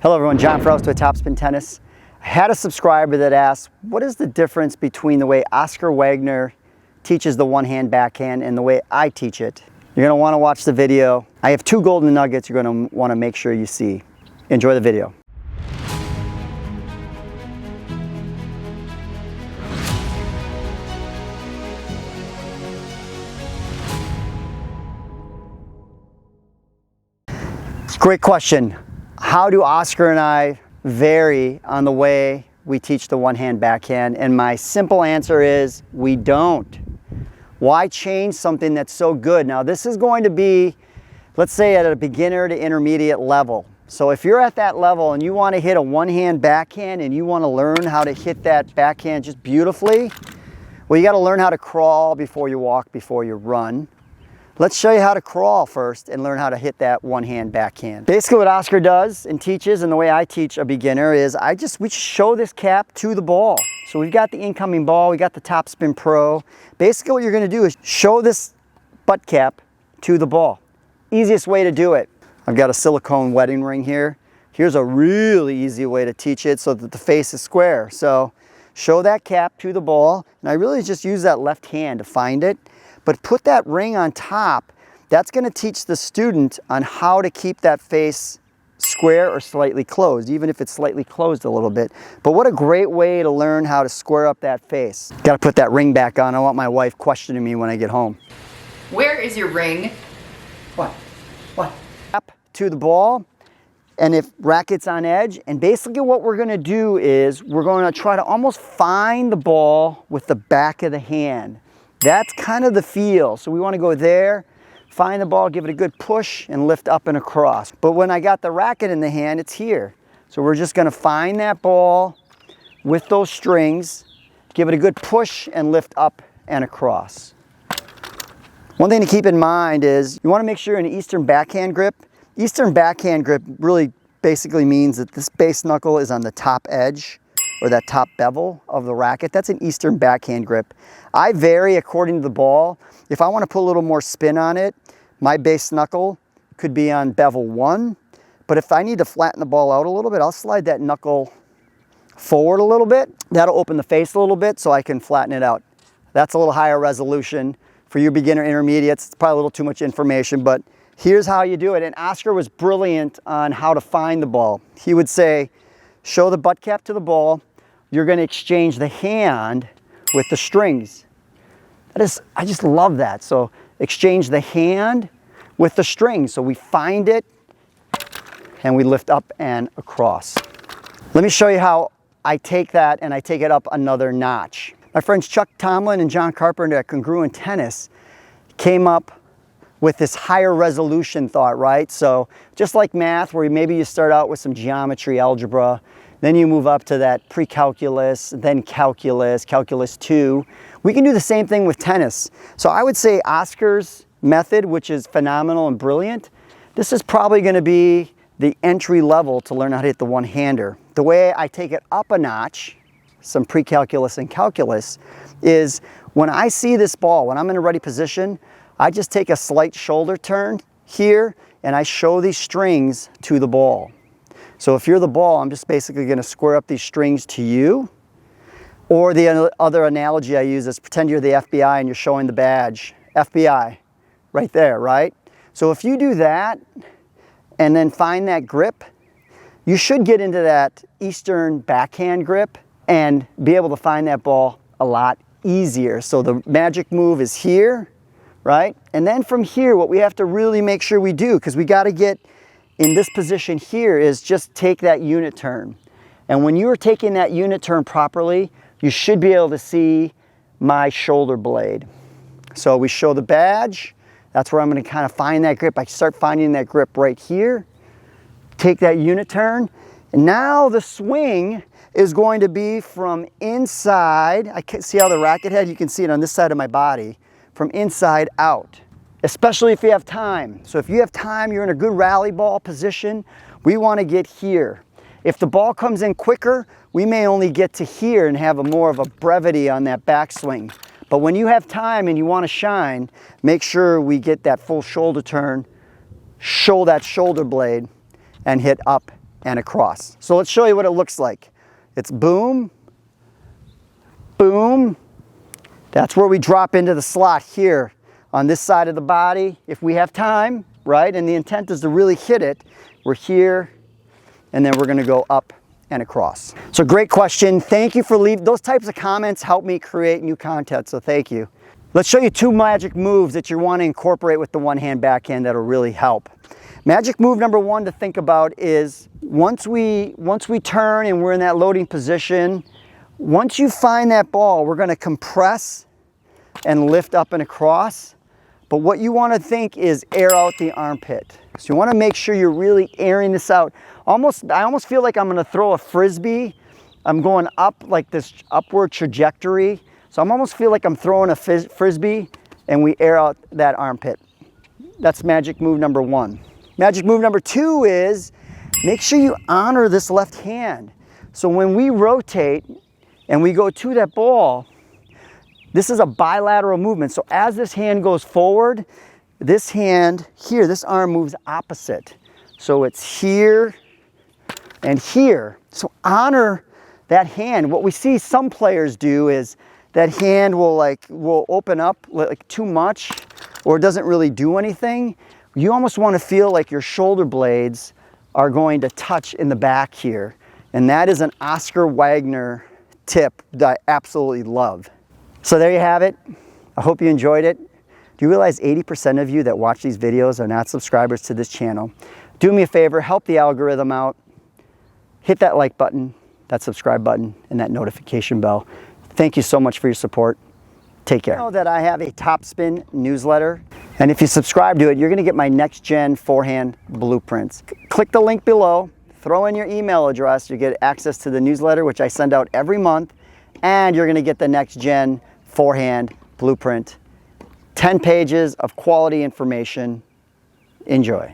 Hello everyone, John Frost with Topspin Tennis. I had a subscriber that asked, what is the difference between the way Oscar Wagner teaches the one-hand backhand and the way I teach it? You're going to want to watch the video. I have two golden nuggets you're going to want to make sure you see. Enjoy the video. Great question. How do Oscar and I vary on the way we teach the one-hand backhand? And my simple answer is we don't. Why change something that's so good? Now this is going to be, let's say, at a beginner to intermediate level. So if you're at that level and you want to hit a one-hand backhand and you want to learn how to hit that backhand just beautifully, well, you got to learn how to crawl before you walk, before you run. Let's show you how to crawl first and learn how to hit that one-hand backhand. Basically what Oscar does and teaches, and the way I teach a beginner, is we show this cap to the ball. So we've got the incoming ball, we got the Topspin Pro. Basically what you're going to do is show this butt cap to the ball. Easiest way to do it. I've got a silicone wedding ring here. Here's a really easy way to teach it so that the face is square. So show that cap to the ball, and I really just use that left hand to find it. But put that ring on top. That's going to teach the student on how to keep that face square or slightly closed, even if it's slightly closed a little bit. But what a great way to learn how to square up that face. Got to put that ring back on. I want my wife questioning me when I get home. Where is your ring? What? Tap to the ball, and if racket's on edge, and basically what we're going to do is we're going to try to almost find the ball with the back of the hand. That's kind of the feel. So we want to go there, find the ball, give it a good push, and lift up and across. But when I got the racket in the hand, it's here. So we're just going to find that ball with those strings, give it a good push, and lift up and across. One thing to keep in mind is you want to make sure you're in an Eastern backhand grip. Eastern backhand grip really basically means that this base knuckle is on the top edge, or that top bevel of the racket. That's an Eastern backhand grip. I vary according to the ball. If I want to put a little more spin on it, my base knuckle could be on bevel 1. But if I need to flatten the ball out a little bit, I'll slide that knuckle forward a little bit. That'll open the face a little bit so I can flatten it out. That's a little higher resolution. For you beginner intermediates, it's probably a little too much information, but here's how you do it. And Oscar was brilliant on how to find the ball. He would say, show the butt cap to the ball. You're going to exchange the hand with the strings. I just love that. So exchange the hand with the strings. So we find it and we lift up and across. Let me show you how I take that and I take it up another notch. My friends Chuck Tomlin and John Carpenter at Congruent Tennis came up with this higher resolution thought, right? So just like math, where maybe you start out with some geometry, algebra, then you move up to that pre-calculus, then calculus, calculus 2. We can do the same thing with tennis. So I would say Oscar's method, which is phenomenal and brilliant, this is probably going to be the entry level to learn how to hit the one-hander. The way I take it up a notch, some pre-calculus and calculus, is when I see this ball, when I'm in a ready position, I just take a slight shoulder turn here and I show these strings to the ball. So if you're the ball, I'm just basically going to square up these strings to you. Or the other analogy I use is pretend you're the FBI and you're showing the badge. FBI, right there, right? So if you do that and then find that grip, you should get into that Eastern backhand grip and be able to find that ball a lot easier. So the magic move is here, right? And then from here, what we have to really make sure we do, because we got to get in this position here, is just take that unit turn. And when you are taking that unit turn properly, you should be able to see my shoulder blade. So we show the badge. That's where I'm going to kind of find that grip. I start finding that grip right here. Take that unit turn. And now the swing is going to be from inside. I can see how the racket head, you can see it on this side of my body, from inside out. Especially if you have time. So if you have time, you're in a good rally ball position, we want to get here. If the ball comes in quicker, we may only get to here and have more of a brevity on that backswing. But when you have time and you want to shine, make sure we get that full shoulder turn, show that shoulder blade, and hit up and across. So let's show you what it looks like. It's boom, boom. That's where we drop into the slot here on this side of the body. If we have time, right, and the intent is to really hit it, we're here, and then we're gonna go up and across. So great question. Thank you for leaving. Those types of comments help me create new content, so thank you. Let's show you 2 magic moves that you want to incorporate with the one-hand backhand that'll really help. Magic move number 1 to think about is once we turn and we're in that loading position, once you find that ball, we're going to compress and lift up and across. But what you want to think is air out the armpit. So you want to make sure you're really airing this out. I almost feel like I'm going to throw a frisbee. I'm going up like this upward trajectory. So I almost feel like I'm throwing a frisbee and we air out that armpit. That's magic move number 1. Magic move number 2 is make sure you honor this left hand. So when we rotate and we go to that ball, this is a bilateral movement. So as this hand goes forward, this hand here, this arm moves opposite. So it's here and here. So honor that hand. What we see some players do is that hand will open up like too much, or it doesn't really do anything. You almost want to feel like your shoulder blades are going to touch in the back here. And that is an Oscar Wagner tip that I absolutely love. So there you have it. I hope you enjoyed it. Do you realize 80% of you that watch these videos are not subscribers to this channel? Do me a favor, help the algorithm out. Hit that like button, that subscribe button, and that notification bell. Thank you so much for your support. Take care. I know that I have a Topspin newsletter, and if you subscribe to it, you're gonna get my next gen forehand blueprints. Click the link below, throw in your email address, you get access to the newsletter, which I send out every month, and you're gonna get the next gen forehand blueprint. 10 pages of quality information. Enjoy.